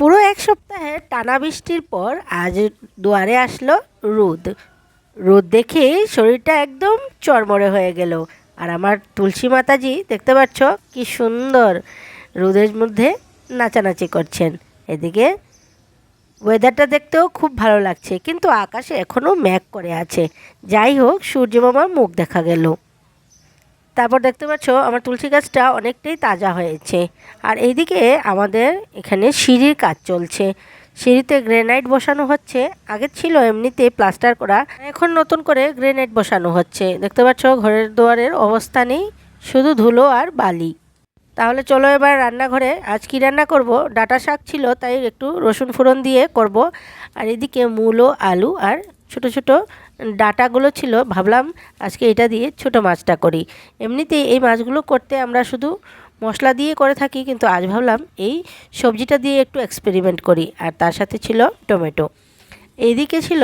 পুরো এক সপ্তাহে টানা বৃষ্টির পর আজ দুয়ারে আসলো রোদ। রোদ দেখেই শরীরটা একদম চড়মড়ে হয়ে গেল। আর আমার তুলসী মাতাজি দেখতে পাচ্ছ কি সুন্দর রোদের মধ্যে নাচানাচি করছেন। এদিকে ওয়েদারটা দেখতেও খুব ভালো লাগছে, কিন্তু আকাশে এখনও মেঘ করে আছে। যাই হোক, সূর্য মামার মুখ দেখা গেল। তারপর দেখতে পাচ্ছ আমার তুলসী গাছটা অনেকটাই তাজা হয়েছে। আর এইদিকে আমাদের এখানে সিঁড়ির কাজ চলছে। সিঁড়িতে গ্রেনাইট বসানো হচ্ছে। আগে ছিল এমনিতে প্লাস্টার করা, এখন নতুন করে গ্রেনাইট বসানো হচ্ছে। দেখতে পাচ্ছ ঘরের দুয়ারের অবস্থা নেই, শুধু ধুলো আর বালি। তাহলে চলো এবার রান্নাঘরে। আজ কি রান্না করব? ডাঁটা শাক ছিল, তাই একটু রসুন ফোড়ন দিয়ে করব। আর এদিকে মূলো, আলু আর ছোট ছোট ডাঁটাগুলো ছিল, ভাবলাম আজকে এটা দিয়ে ছোট মাছটা করি। এমনিতেই এই মাছগুলো করতে আমরা শুধু মশলা দিয়ে করে থাকি, কিন্তু আজ ভাবলাম এই সবজিটা দিয়ে একটু এক্সপেরিমেন্ট করি। আর তার সাথে ছিল টমেটো। এইদিকে ছিল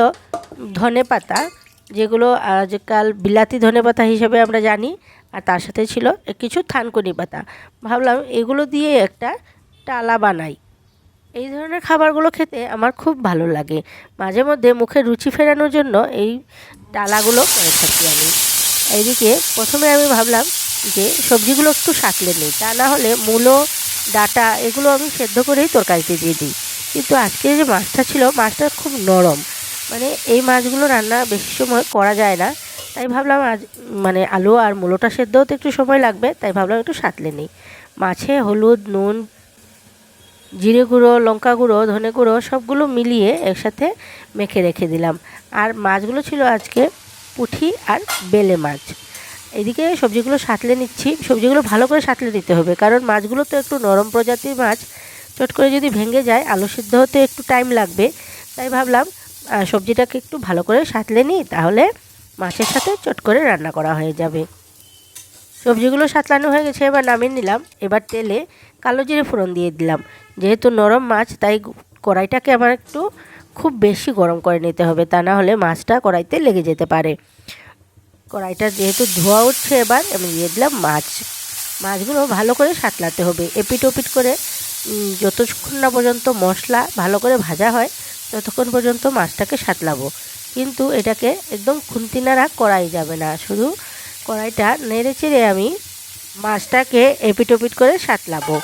ধনেপাতা, যেগুলো আজকাল বিলাতি ধনেপাতা হিসেবে আমরা জানি। আর তার সাথে ছিল কিছু থানকুনি পাতা। ভাবলাম এগুলো দিয়ে একটা টালা বানাই। এই ধরনের খাবারগুলো খেতে আমার খুব ভালো লাগে। মাঝে মধ্যে মুখে রুচি ফেরানোর জন্য এই ডালাগুলো করে থাকি আমি। এইদিকে প্রথমে আমি ভাবলাম যে সবজিগুলো একটু সাঁতলে নিই, তা না হলে মূলো, ডাঁটা এগুলো আমি সেদ্ধ করেই তরকারিতে দিয়ে দিই। কিন্তু আজকে যে মাছটা ছিল, মাছটা খুব নরম, মানে এই মাছগুলো রান্না বেশি সময় করা যায় না। তাই ভাবলাম আজ আলু আর মূলোটা সেদ্ধ হতে একটু সময় লাগবে, তাই ভাবলাম একটু সাঁতলে নিই। মাছে হলুদ, নুন, জিরে গুঁড়ো, লঙ্কা গুঁড়ো, ধনে গুঁড়ো সবগুলো মিলিয়ে একসাথে মেখে রেখে দিলাম। আর মাছগুলো ছিল আজকে পুঁটি আর বেলে মাছ। এদিকে সবজিগুলো সাঁতলে নিচ্ছি। সবজিগুলো ভালো করে সাঁতলে নিতে হবে, কারণ মাছগুলো তো একটু নরম প্রজাতির মাছ, চট করে যদি ভেঙে যায় আলু সিদ্ধ হতে একটু টাইম লাগবে। তাই ভাবলাম সবজিটাকে একটু ভালো করে সাঁতলে নিই, তাহলে মাছের সাথে চট করে রান্না করা হয়ে যাবে। সবজিগুলো সাঁতলানো হয়ে গেছে, এবার নামিয়ে নিলাম। এবার তেলে কালো জিরে ফোড়ন দিয়ে দিলাম। যেহেতু নরম মাছ, তাই কড়াইটাকে আমার একটু খুব বেশি গরম করে নিতে হবে, তা না হলে মাছটা কড়াইতে লেগে যেতে পারে। কড়াইটা যেহেতু ধোয়া উঠছে, এবার আমি দিয়ে দিলাম মাছগুলো ভালো করে সাঁতলাতে হবে। এপিট ওপিট করে যতক্ষণ না পর্যন্ত মশলা ভালো করে ভাজা হয় ততক্ষণ পর্যন্ত মাছটাকে সাঁতলাবো। কিন্তু এটাকে একদম খুন্তি নাড়া করাই যাবে না, শুধু কড়াইটা নেড়ে চেড়ে আমি মাছটাকে এপিট ওপিট করে সাঁতলাবো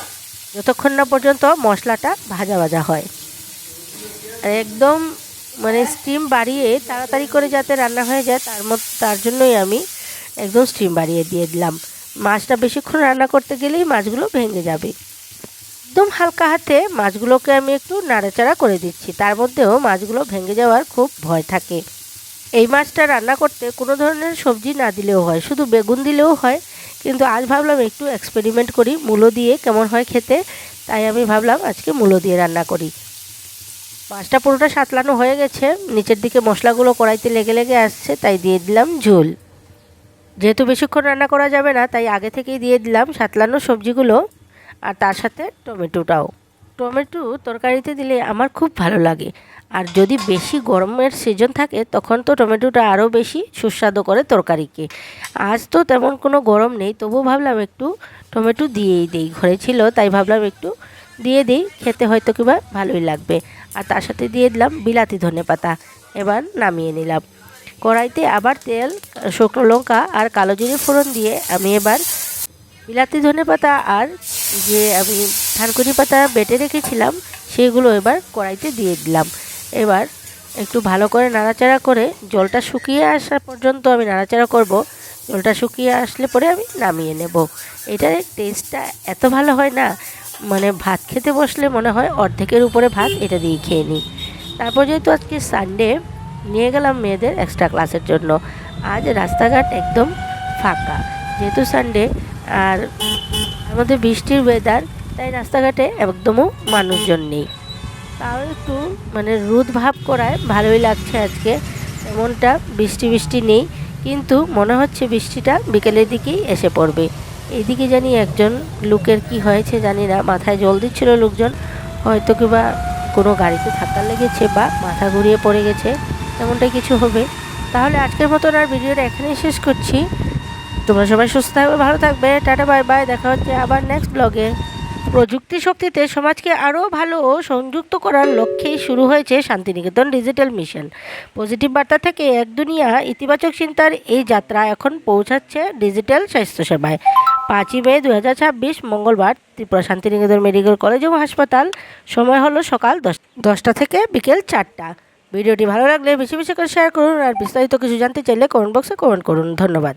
যতক্ষণ না পর্যন্ত মশলাটা ভাজা ভাজা হয়। আর একদম স্টিম বাড়িয়ে তাড়াতাড়ি করে যাতে রান্না হয়ে যায়, তার জন্যই আমি একদম স্টিম বাড়িয়ে দিয়ে দিলাম। মাছটা বেশিক্ষণ রান্না করতে গেলেই মাছগুলো ভেঙে যাবে। একদম হালকা হাতে মাছগুলোকে আমি একটু নাড়াচাড়া করে দিচ্ছি, তার মধ্যেও মাছগুলো ভেঙে যাওয়ার খুব ভয় থাকে। এই মাছটা রান্না করতে কোনো ধরনের সবজি না দিলেও হয়, শুধু বেগুন দিলেও হয়। কিন্তু আজ ভাবলাম একটু এক্সপেরিমেন্ট করি মূলো দিয়ে কেমন হয় খেতে, তাই আমি ভাবলাম আজকে মূলো দিয়ে রান্না করি। মাছটা পুরোটা সাঁতলানো হয়ে গেছে, নিচের দিকে মশলাগুলো কড়াইতে লেগে লেগে আসছে, তাই দিয়ে দিলাম ঝোল। যেহেতু বেশিক্ষণ রান্না করা যাবে না, তাই আগে থেকেই দিয়ে দিলাম সাঁতলানো সবজিগুলো আর তার সাথে টমেটোটাও। টমেটো তরকারিতে দিলে আমার খুব ভালো লাগে। আর যদি বেশি গরমের সিজন থাকে তখন তো টমেটোটা আরও বেশি সুস্বাদু করে তরকারিকে। আজ তো তেমন কোনো গরম নেই, তবু ভাবলাম একটু টমেটো দিয়েই দিই, ঘরে ছিল তাই ভাবলাম একটু দিয়ে দিই, খেতে হয়তো কিবা ভালোই লাগবে। আর তার সাথে দিয়ে দিলাম বিলাতি ধনেপাতা। এবার নামিয়ে নিলাম। কড়াইতে আবার তেল, শুকনো লঙ্কা আর কালো জিরে ফোড়ন দিয়ে আমি এবার বিলাতি ধনেপাতা আর যে আমি থানকুনি পাতা বেটে রেখেছিলাম সেগুলো এবার কড়াইতে দিয়ে দিলাম। এবার একটু ভালো করে নাড়াচাড়া করে জলটা শুকিয়ে আসা পর্যন্ত আমি নাড়াচাড়া করব। জলটা শুকিয়ে আসলে পরে আমি নামিয়ে নেব। এটার টেস্টটা এত ভালো হয় না, ভাত খেতে বসলে মনে হয় অর্ধেকের উপরে ভাত এটা দিয়ে খেয়ে নিই। তারপর যেহেতু আজকে সানডে, নিয়ে গেলাম মেয়েদের এক্সট্রা ক্লাসের জন্য। আজ রাস্তাঘাট একদম ফাঁকা, যেহেতু সানডে আর আমাদের বৃষ্টির ওয়েদার, তাই রাস্তাঘাটে একদমও মানুষজন নেই। তাও একটু রোদ ভাব করায় ভালোই লাগছে আজকে। এমনটা বৃষ্টি বৃষ্টি নেই, কিন্তু মনে হচ্ছে বৃষ্টিটা বিকেলের দিকেই এসে পড়বে। এইদিকে জানি একজন লোকের কি হয়েছে জানি না, মাথায় জল দিচ্ছিল লোকজন, হয়তো কিবা কোনো গাড়িতে ধাক্কা লেগেছে বা মাথা ঘুরিয়ে পড়ে গেছে, এমনটাই কিছু হবে। তাহলে আজকের মতন আর ভিডিওটা এখানেই শেষ করছি। তোমরা সবাই সুস্থ থাকবে, ভালো থাকবে। টাটা, বাই বাই, দেখা হচ্ছে আবার নেক্সট ব্লগে। প্রযুক্তি শক্তিতে সমাজকে আরও ভালো ও সংযুক্ত করার লক্ষ্যেই শুরু হয়েছে শান্তিনিকেতন ডিজিটাল মিশন। পজিটিভ বার্তা থেকে এক দুনিয়া ইতিবাচক চিন্তার এই যাত্রা এখন পৌঁছাচ্ছে ডিজিটাল স্বাস্থ্যসেবায়। 5ই মে 2026 মঙ্গলবার ত্রিপুরা শান্তিনিকেতন মেডিকেল কলেজ এবং হাসপাতাল। সময় হলো সকাল 10টা থেকে বিকেল 4টা। ভিডিওটি ভালো লাগলে বেশি বেশি করে শেয়ার করুন, আর বিস্তারিত কিছু জানতে চাইলে কমেন্ট বক্সে কমেন্ট করুন। ধন্যবাদ।